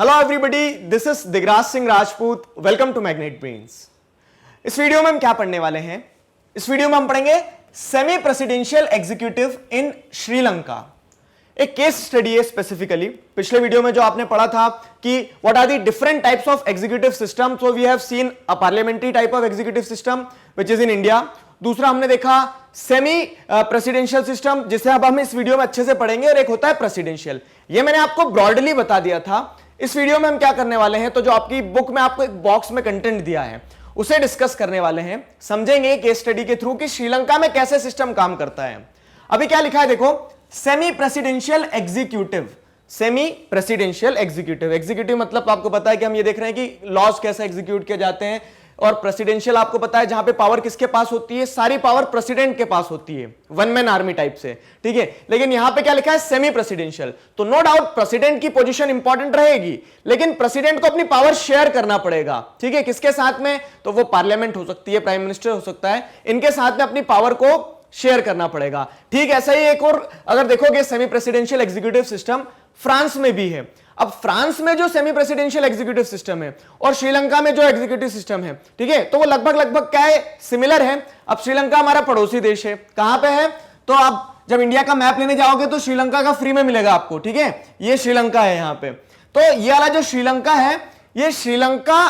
Hello everybody, this is Digraj Singh Rajput. Welcome to Magnet Brains. इस video में हम क्या पढ़ने वाले हैं? इस वीडियो में हम पढ़ेंगे semi presidential executive in Sri Lanka. एक केस स्टडी है स्पेसिफिकली। पिछले वीडियो में जो आपने पढ़ा था कि what are the different types of executive system, so we have seen a parliamentary type of executive system which is in India. दूसरा हमने देखा सेमी प्रेसिडेंशियल सिस्टम, जिसे अब हम इस वीडियो में अच्छे से पढ़ेंगे, और एक होता है प्रेसिडेंशियल। ये मैंने आपको ब्रॉडली बता दिया था। इस वीडियो में हम क्या करने वाले हैं, तो जो आपकी बुक में आपको एक बॉक्स में कंटेंट दिया है उसे डिस्कस करने वाले हैं, समझेंगे केस स्टडी के थ्रू कि श्रीलंका में कैसे सिस्टम काम करता है। अभी क्या लिखा है देखो, semi presidential executive. Semi presidential executive, executive मतलब आपको पता है कि हम ये देख रहे हैं कि लॉज कैसे एग्जीक्यूट किए जाते हैं, और प्रेसिडेंशियल आपको पता है जहां पे पावर किसके पास होती है, सारी पावर प्रेसिडेंट के पास होती है, वन मैन आर्मी टाइप से, ठीक है। लेकिन यहां पे क्या लिखा है, सेमी प्रेसिडेंशियल। तो नो डाउट प्रेसिडेंट की पोजीशन इंपॉर्टेंट रहेगी, लेकिन प्रेसिडेंट को अपनी पावर शेयर करना पड़ेगा, ठीक है। किसके साथ में? तो वो पार्लियामेंट हो सकती है, प्राइम मिनिस्टर हो सकता है, इनके साथ में अपनी पावर को शेयर करना पड़ेगा, ठीक। ऐसा ही एक और अगर देखोगे semi presidential executive system France में भी है। अब फ्रांस में जो सेमी प्रेसिडेंशियल एग्जीक्यूटिव सिस्टम है और श्रीलंका में जो एग्जीक्यूटिव सिस्टम है, ठीक है, तो वो लगभग क्या है, सिमिलर है। अब श्रीलंका हमारा पड़ोसी देश है, कहां पे है? तो आप जब इंडिया का मैप लेने जाओगे तो श्रीलंका का फ्री में मिलेगा आपको, ठीक है। ये श्रीलंका है यहां पे। तो ये वाला जो श्रीलंका है, ये श्रीलंका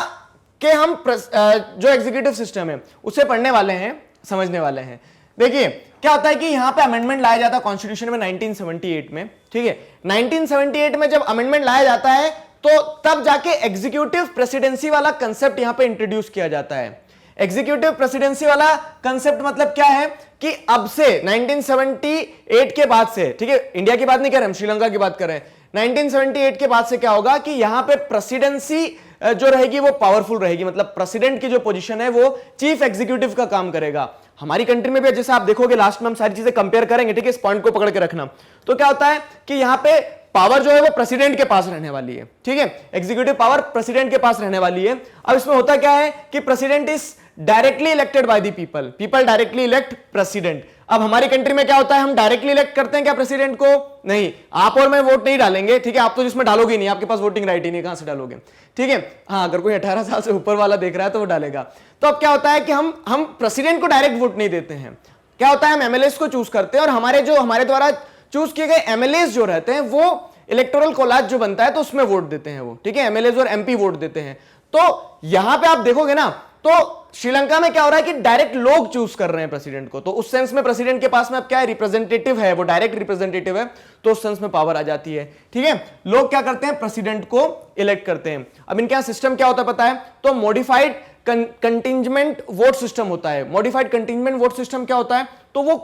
के हम जो एग्जीक्यूटिव सिस्टम है उसे पढ़ने वाले हैं, समझने वाले हैं। देखिए क्या होता है कि यहां पे अमेंडमेंट लाया जाता है कॉन्स्टिट्यूशन में 1978 में, ठीक है। 1978 में जब अमेंडमेंट लाया जाता है तो तब जाके एग्जीक्यूटिव प्रेसिडेंसी वाला कंसेप्ट यहां पे इंट्रोड्यूस किया जाता है। एग्जीक्यूटिव प्रेसिडेंसी वाला कंसेप्ट मतलब क्या है कि अब से 1978 के बाद से, ठीक है, इंडिया की बात नहीं कर रहे हम, श्रीलंका की बात कर रहे हैं। 1978 के बाद से क्या होगा कि यहां पे प्रेसिडेंसी जो रहेगी वो पावरफुल रहेगी, मतलब प्रेसिडेंट की जो पोजीशन है वो चीफ एग्जीक्यूटिव का काम करेगा। हमारी कंट्री में भी जैसे आप देखोगे, लास्ट में हम सारी चीजें कंपेयर करेंगे, ठीक है, इस पॉइंट को पकड़ के रखना। तो क्या होता है कि यहां पे पावर जो है वो प्रेसिडेंट के पास रहने वाली है, ठीक है, एग्जीक्यूटिव पावर प्रेसिडेंट के पास रहने वाली है। अब इसमें होता क्या है कि president is directly elected by the people, people directly elect president. अब हमारी कंट्री में क्या होता है, हम डायरेक्टली इलेक्ट करते हैं क्या प्रेसिडेंट को? नहीं, आप और मैं वोट नहीं डालेंगे, ठीक है, आप तो जिसमें डालोगे नहीं, आपके पास वोटिंग राइट ही नहीं, कहां से डालोगे, ठीक है। हाँ, अगर कोई 18 साल से ऊपर वाला देख रहा है तो वो डालेगा। तो अब क्या होता है कि हम प्रेसिडेंट को डायरेक्ट वोट नहीं देते हैं। क्या होता है, हम एमएलएस को चूज करते हैं, और हमारे द्वारा चूज किए गए एमएलएस जो रहते हैं वो इलेक्टोरल कोलाज जो बनता है तो उसमें वोट देते हैं वो, ठीक है, एमएलएस और एमपी वोट देते हैं। तो यहां पे आप देखोगे ना, तो श्रीलंका में क्या हो रहा है कि डायरेक्ट लोग चूज कर रहे हैं प्रेसिडेंट को। तो उस सेंस में प्रेसिडेंट के पास में अब क्या है, रिप्रेजेंटेटिव है, वो डायरेक्ट रिप्रेजेंटेटिव है, तो उस सेंस में पावर आ जाती है, ठीक है। लोग क्या करते हैं, प्रेसिडेंट को इलेक्ट करते हैं। अब इनके यहां सिस्टम क्या होता है पता है, तो मॉडिफाइड कंटिंजेंट वोट सिस्टम होता है। मॉडिफाइड कंटिंजेंट वोट सिस्टम क्या होता है, तो वो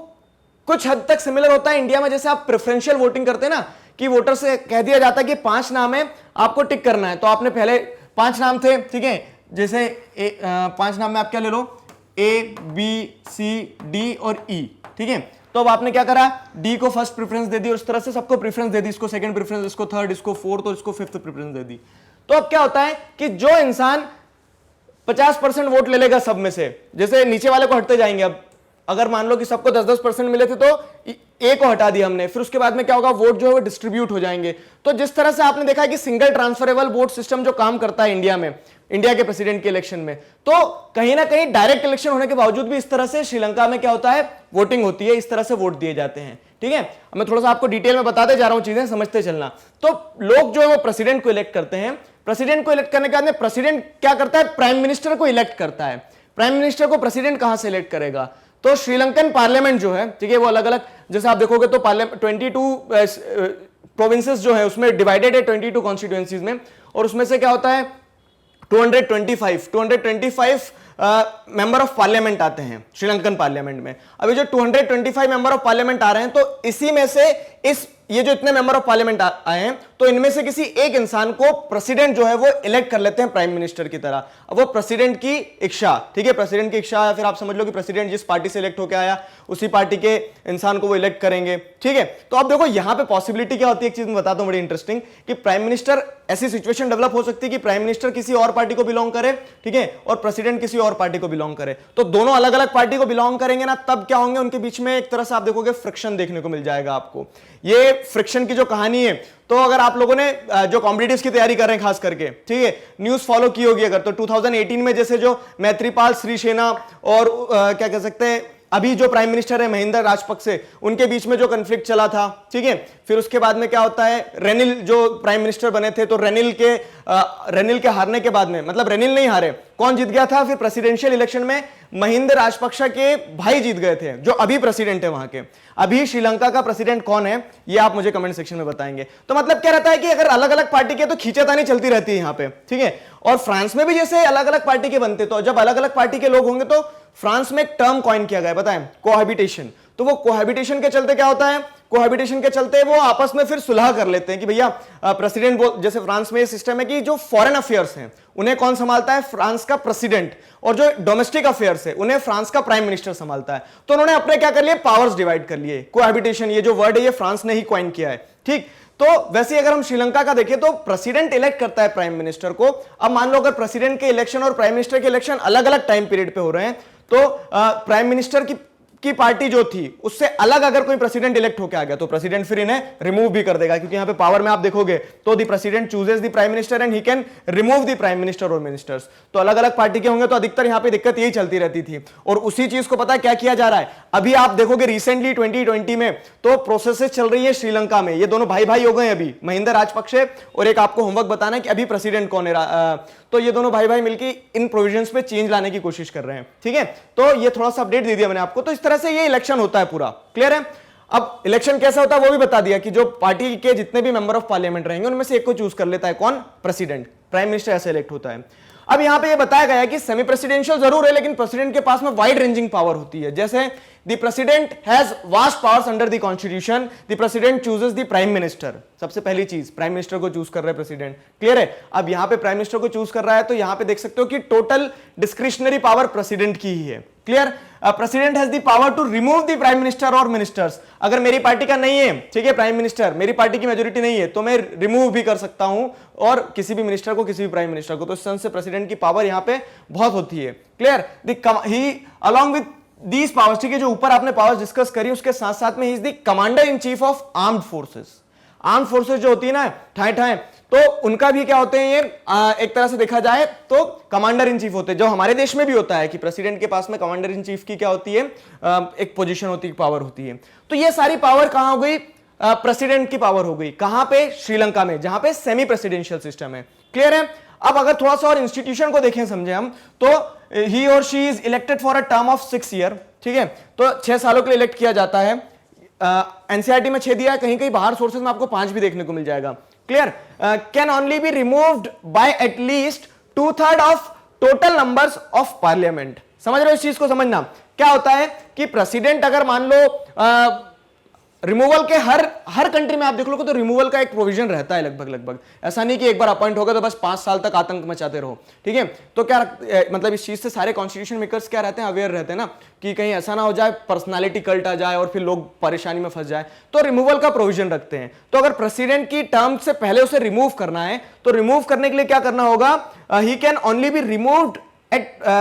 कुछ हद तक सिमिलर होता है इंडिया में, जैसे आप प्रेफरेंशियल वोटिंग करते हैं ना, कि वोटर से कह दिया जाता है कि 5 नाम है, आपको टिक करना है। तो आपने पहले 5 नाम थे, ठीक है, जैसे 5 नाम में आप क्या ले लो, ए बी सी डी और ई, ठीक है। तो अब आपने क्या करा, डी को फर्स्ट प्रेफरेंस दे दी, और इस तरह से सबको प्रेफरेंस दे दी, इसको सेकंड प्रेफरेंस, इसको थर्ड, इसको फोर्थ और इसको फिफ्थ प्रेफरेंस दे दी। तो अब क्या होता है कि जो इंसान 50% वोट ले लेगा सब में से, जैसे नीचे वाले को हटते जाएंगे। अब अगर मान लो कि सबको 10-10% मिले थे तो ए को हटा दिया हमने, फिर उसके बाद में क्या होगा, वोट जो है वो डिस्ट्रीब्यूट हो जाएंगे। तो जिस तरह से आपने देखा है कि सिंगल ट्रांसफरेबल वोट सिस्टम जो काम करता है इंडिया में, इंडिया के प्रेसिडेंट के इलेक्शन में, तो कहीं ना कहीं डायरेक्ट इलेक्शन होने के बावजूद भी इस तरह से श्रीलंका में क्या होता है, वोटिंग होती है, इस तरह से वोट दिए जाते हैं, ठीक है। मैं थोड़ा सा आपको डिटेल में बताते जा रहा हूं, चीजें समझते चलना। तो लोग जो है वो प्रेसिडेंट को इलेक्ट करते हैं। प्रेसिडेंट को इलेक्ट करने के बाद में प्रेसिडेंट क्या करता है, प्राइम मिनिस्टर को इलेक्ट करता है। प्राइम मिनिस्टर को प्रेसिडेंट कहां से इलेक्ट करेगा, तो श्रीलंकन पार्लियामेंट जो है, ठीक है, वो अलग अलग, जैसे आप देखोगे तो 22 प्रोविंसेस जो है उसमें डिवाइडेड है 22 कॉन्स्टिट्यूएंसीज में, और उसमें से क्या होता है 225 मेंबर ऑफ पार्लियामेंट आते हैं श्रीलंकन पार्लियामेंट में। अभी जो 225 मेंबर ऑफ पार्लियामेंट आ रहे हैं, तो इसी में से ये जो इतने मेंबर ऑफ पार्लियामेंट आए हैं, तो इनमें से किसी एक इंसान को प्रेसिडेंट जो है वो इलेक्ट कर लेते हैं प्राइम मिनिस्टर की तरह। अब वो प्रेसिडेंट की इच्छा, ठीक है, प्रेसिडेंट की इच्छा, या फिर आप समझ लो कि प्रेसिडेंट जिस पार्टी से इलेक्ट होकर आया उसी पार्टी के इंसान को वो इलेक्ट करेंगे, ठीक है। तो अब देखो यहां पे पॉसिबिलिटी क्या होती है, एक चीज मैं बताता हूं बड़ी इंटरेस्टिंग, कि प्राइम मिनिस्टर, ऐसी सिचुएशन डेवलप हो सकती है कि प्राइम मिनिस्टर किसी और पार्टी को बिलोंग करे, ठीक है, और प्रेसिडेंट किसी और पार्टी को बिलोंग करे। तो दोनों अलग अलग पार्टी को बिलोंग करेंगे ना, तब क्या होंगे, उनके बीच में एक तरह से आप देखोगे फ्रिक्शन देखने को मिल जाएगा आपको। ये फ्रिक्शन की जो कहानी है, तो अगर आप लोगों ने जो कॉम्पिटिटिव्स की तैयारी कर रहे हैं खास करके, ठीक है, न्यूज फॉलो की होगी अगर, तो 2018 में जैसे जो मैत्रीपाल सिरिसेना और क्या कह सकते हैं अभी जो प्राइम मिनिस्टर है महिंदा राजपक्षे, उनके बीच में जो कन्फ्लिक्ट चला था, ठीक है, फिर उसके बाद में क्या होता है, रेनिल जो प्राइम मिनिस्टर बने थे, तो रेनिल के हारने के बाद में, मतलब रेनिल नहीं हारे, कौन जीत गया था फिर प्रेसिडेंशियल इलेक्शन में, महिंदा राजपक्षे के भाई जीत गए थे, जो अभी प्रेसिडेंट है वहां के। अभी श्रीलंका का प्रेसिडेंट कौन है ये आप मुझे कमेंट सेक्शन में बताएंगे। तो मतलब क्या रहता है कि अगर अलग अलग पार्टी के तो खींचातानी चलती रहती है यहां पे, ठीक है। और फ्रांस में भी जैसे अलग अलग पार्टी के बनते, तो जब अलग अलग पार्टी के लोग होंगे तो फ्रांस में एक टर्म कॉइन किया गया, बताएं, कोहैबिटेशन। तो वो कोहैबिटेशन के चलते क्या होता है, कोहैबिटेशन के चलते वो आपस में फिर सुलह कर लेते हैं कि भैया प्रेसिडेंट, जैसे फ्रांस में ये सिस्टम है कि जो फॉरेन अफेयर्स हैं उन्हें कौन संभालता है, फ्रांस का प्रेसिडेंट, और जो डोमेस्टिक अफेयर्स है उन्हें फ्रांस का प्राइम मिनिस्टर संभालता है। तो उन्होंने अपने क्या कर लिए, पावर्स डिवाइड कर लिए। कोहैबिटेशन ये जो वर्ड है ये फ्रांस ने ही कॉइन किया है, ठीक। तो वैसे अगर हम श्रीलंका का देखें तो प्रेसिडेंट इलेक्ट करता है प्राइम मिनिस्टर को। अब मान लो अगर प्रेसिडेंट के इलेक्शन और प्राइम मिनिस्टर के इलेक्शन अलग अलग टाइम पीरियड पे हो रहे हैं, तो प्राइम मिनिस्टर की पार्टी जो थी उससे अलग अगर कोई प्रेसिडेंट इलेक्ट होकर आ गया तो प्रेसिडेंट फिर इन्हें रिमूव भी कर देगा, क्योंकि यहां पे पावर में आप देखोगे तो the president chooses the prime minister and he can remove the prime minister और मिनिस्टर्स। तो अलग अलग पार्टी के होंगे तो अधिकतर यहां पे दिक्कत यही चलती रहती थी। और उसी चीज को पता है क्या किया जा रहा है, अभी आप देखोगे रिसेंटली 2020 में तो प्रोसेसेस चल रही है श्रीलंका में, ये दोनों भाई भाई हो गए अभी, महिंदा राजपक्षे, और एक आपको होमवर्क बताना है कि अभी प्रेसिडेंट कौन है, तो ये दोनों भाई भाई मिलकर इन प्रोविजंस पे चेंज लाने की कोशिश कर रहे हैं, ठीक है। तो ये थोड़ा सा अपडेट दे दिया मैंने आपको। तो इस तरह से ये इलेक्शन होता है पूरा, क्लियर है। अब इलेक्शन कैसा होता है वो भी बता दिया कि जो पार्टी के जितने भी मेंबर ऑफ पार्लियामेंट रहेंगे उनमें से एक को चूज कर लेता है कौन, प्रेसिडेंट, प्राइम मिनिस्टर ऐसे इलेक्ट होता है। अब यहां पे ये बताया गया है कि सेमी प्रेसिडेंशियल जरूर है, लेकिन प्रेसिडेंट के पास में वाइड रेंजिंग पावर होती है। जैसे the president has vast powers under the constitution, the president chooses the prime minister. सबसे पहली चीज, प्राइम मिनिस्टर को चूज कर रहा है प्रेसिडेंट, क्लियर है। अब यहां पे प्राइम मिनिस्टर को चूज कर रहा है तो यहां पे देख सकते हो कि टोटल डिस्क्रिशनरी पावर प्रेसिडेंट की ही है, clear. President has the power to remove the prime minister और मिनिस्टर्स। अगर मेरी पार्टी का नहीं है, ठीक है, प्राइम मिनिस्टर, मेरी पार्टी की मेजोरिटी नहीं है, तो मैं रिमूव भी कर सकता हूं और किसी भी मिनिस्टर को, किसी भी प्राइम मिनिस्टर को। तो इस सेंस से प्रेसिडेंट की पावर यहां पे बहुत होती है, clear. He along with these powers, ठीक है, जो ऊपर आपने पावर्स डिस्कस करी उसके साथ साथ में he is the commander in chief of armed forces. Armed forces जो होती है ना ठाए ठाए, तो उनका भी क्या होते हैं ये, एक तरह से देखा जाए तो कमांडर इन चीफ होते हैं, जो हमारे देश में भी होता है कि प्रेसिडेंट के पास में कमांडर इन चीफ की क्या होती है, एक पोजीशन होती है, पावर होती है। तो ये सारी पावर कहां हो गई, प्रेसिडेंट की पावर हो गई, कहां पे, श्रीलंका में, जहां पे सेमी प्रेसिडेंशियल सिस्टम है, क्लियर है। अब अगर थोड़ा सा और इंस्टीट्यूशन को देखें समझे हम, तो ही और she is elected for a term of 6 year, ठीक है, तो 6 सालों के लिए इलेक्ट किया जाता है। एनसीईआरटी में 6 दिया है, कहीं कहीं बाहर सोर्सेज में आपको 5 भी देखने को मिल जाएगा, clear. Can only be removed by at least 2/3 of total numbers of parliament. समझ रहे हो इस चीज को, समझना क्या होता है कि प्रेसिडेंट अगर मान लो रिमूवल के हर कंट्री में आप देख लोगे तो रिमूवल का एक प्रोविजन रहता है लगभग। ऐसा नहीं कि एक बार अपॉइंट होगा तो बस 5 साल तक आतंक मचाते रहो, ठीक है। तो क्या मतलब इस चीज से सारे कॉन्स्टिट्यूशन मेकर्स क्या रहते हैं, अवेयर रहते हैं ना, कि कहीं ऐसा ना हो जाए पर्सनालिटी कल्ट आ जाए और फिर लोग परेशानी में फंस जाए, तो रिमूवल का प्रोविजन रखते हैं। तो अगर प्रेसिडेंट की टर्म से पहले उसे रिमूव करना है तो रिमूव करने के लिए क्या करना होगा, he can only be removed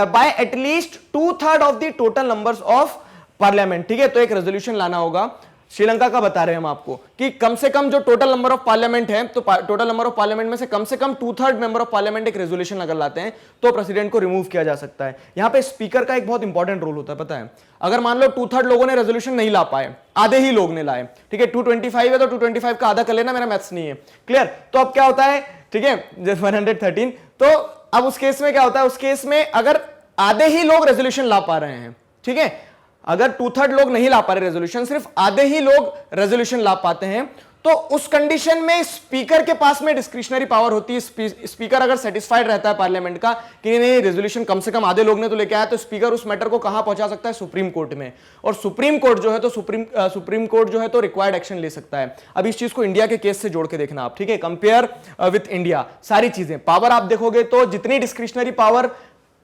by at least 2/3 of the total numbers of parliament, ठीक है। तो एक रेजोल्यूशन लाना होगा, श्रीलंका का बता रहे हैं हम आपको कि कम से कम जो टोटल नंबर ऑफ पार्लियामेंट है, तो टोटल नंबर ऑफ पार्लियामेंट में से कम 2/3 मेंबर ऑफ पार्लियामेंट एक रेजोल्यूशन अगर लाते हैं तो प्रेसिडेंट को रिमूव किया जा सकता है। यहां पे स्पीकर का एक बहुत इंपॉर्टेंट रोल होता है, पता है। अगर मान लो 2/3 लोगों ने रेजोल्यूशन नहीं ला पाए, आधे ही लोग ने लाए, ठीक है, 225 है तो 225 का आधा कर लेना, मेरा मैथ्स नहीं है, क्लियर। तो अब क्या होता है, ठीक है, 113, तो अब उस केस में क्या होता है, उस केस में अगर आधे ही लोग रेजोल्यूशन ला पा रहे हैं, ठीक है, अगर 2/3 लोग नहीं ला पा रहे रेजोल्यूशन, सिर्फ आधे ही लोग रेजोल्यूशन ला पाते हैं, तो उस कंडीशन में स्पीकर के पास में डिस्क्रिशनरी पावर होती है। स्पीकर अगर सेटिस्फाइड रहता है पार्लियामेंट का कि नहीं रेजोल्यूशन कम से कम आधे लोग ने तो लेके आया, तो स्पीकर उस मैटर को कहां पहुंचा सकता है, सुप्रीम कोर्ट में। और सुप्रीम कोर्ट जो है तो सुप्रीम कोर्ट जो है तो रिक्वायर्ड एक्शन ले सकता है। अब इस चीज को इंडिया के केस से जोड़ के देखना आप, ठीक है, कंपेयर विथ इंडिया। सारी चीजें पावर आप देखोगे तो जितनी डिस्क्रिशनरी पावर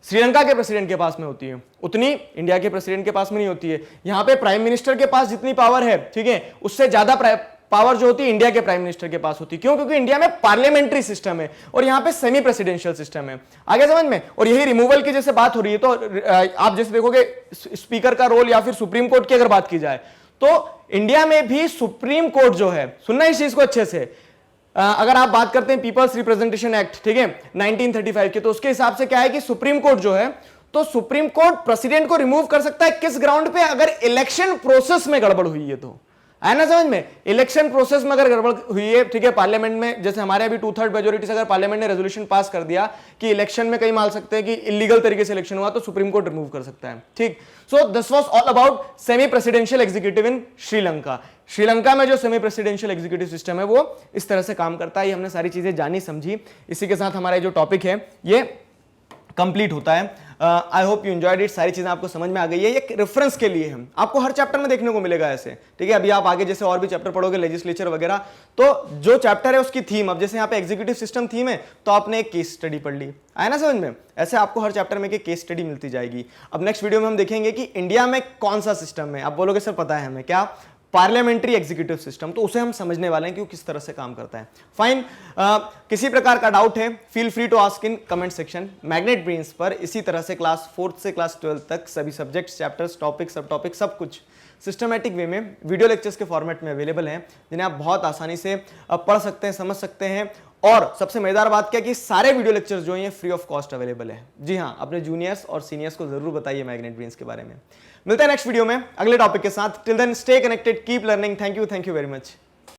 श्रीलंका के प्रेसिडेंट के पास में होती है उतनी इंडिया के प्रेसिडेंट के पास में नहीं होती है। यहां पे प्राइम मिनिस्टर के पास जितनी पावर है, ठीक है, उससे ज्यादा पावर जो होती है इंडिया के प्राइम मिनिस्टर के पास होती है। क्यों? क्योंकि इंडिया में पार्लियामेंट्री सिस्टम है और यहां पे सेमी प्रेसिडेंशियल सिस्टम है। आगे समझ में। और यही रिमूवल की जैसे बात हो रही है तो आप जैसे देखोगे स्पीकर का रोल या फिर सुप्रीम कोर्ट की अगर बात की जाए तो इंडिया में भी सुप्रीम कोर्ट जो है, सुनना इस चीज को अच्छे से, अगर आप बात करते हैं पीपल्स रिप्रेजेंटेशन एक्ट, ठीक है, 1935 के, तो उसके हिसाब से क्या है कि सुप्रीम कोर्ट जो है, तो सुप्रीम कोर्ट प्रेसिडेंट को रिमूव कर सकता है किस ग्राउंड पे? अगर इलेक्शन प्रोसेस में गड़बड़ हुई है तो। है ना समझ में? इलेक्शन प्रोसेस में अगर गड़बड़ हुई है, ठीक है, पार्लियामेंट में, जैसे हमारे अभी 2/3 मेजोरिटी से अगर पार्लियामेंट ने रेजोल्यूशन पास कर दिया कि इलेक्शन में कहीं मान सकते हैं कि इलीगल तरीके से इलेक्शन हुआ, तो सुप्रीम कोर्ट रिमूव कर सकता है। ठीक, so this was all about semi presidential executive in Sri Lanka. Sri Lanka में जो सेमी प्रेसिडेंशियल एग्जीक्यूटिव सिस्टम है वो इस तरह से काम करता है। ये हमने सारी चीजें जानी समझी। इसी के साथ हमारा जो टॉपिक है ये कंप्लीट होता है। I hope you enjoyed it. सारी चीजें आपको समझ में आ गई है। ये रेफरेंस के लिए हम आपको हर चैप्टर में देखने को मिलेगा ऐसे, ठीक है। अभी आप आगे जैसे और भी चैप्टर पढ़ोगे, लेजिस्लेचर वगैरह, तो जो चैप्टर है उसकी थीम, अब जैसे यहाँ पे एग्जीक्यूटिव सिस्टम थीम है, तो आपने एक केस स्टडी पढ़ ली, आया ना समझ में? ऐसे आपको हर चैप्टर में एक केस स्टडी मिलती जाएगी। अब नेक्स्ट वीडियो में हम देखेंगे कि इंडिया में कौन सा सिस्टम है। आप बोलोगे सर पता है हमें, क्या? Parliamentary executive system. तो उसे हम समझने वाले हैं कि वो किस तरह से काम करता है। फाइन, किसी प्रकार का डाउट है, feel free to ask in comment section. Magnet Brains पर इसी तरह से क्लास 4th से क्लास 12th तक सभी सब्जेक्ट्स, चैप्टर्स, टॉपिक, सब टॉपिक, सब कुछ सिस्टमेटिक वे में वीडियो लेक्चर्स के फॉर्मेट में अवेलेबल हैं, जिन्हें आप बहुत आसानी से पढ़ सकते हैं, समझ सकते हैं। और सबसे मजेदार बात क्या कि सारे वीडियो लेक्चर्स जो हैं फ्री ऑफ कॉस्ट अवेलेबल है। जी हाँ, अपने जूनियर्स और सीनियर्स को जरूर बताइए मैग्नेट ब्रेन्स के बारे में। मिलते हैं नेक्स्ट वीडियो में अगले टॉपिक के साथ। Till then stay connected, keep learning. Thank you very much.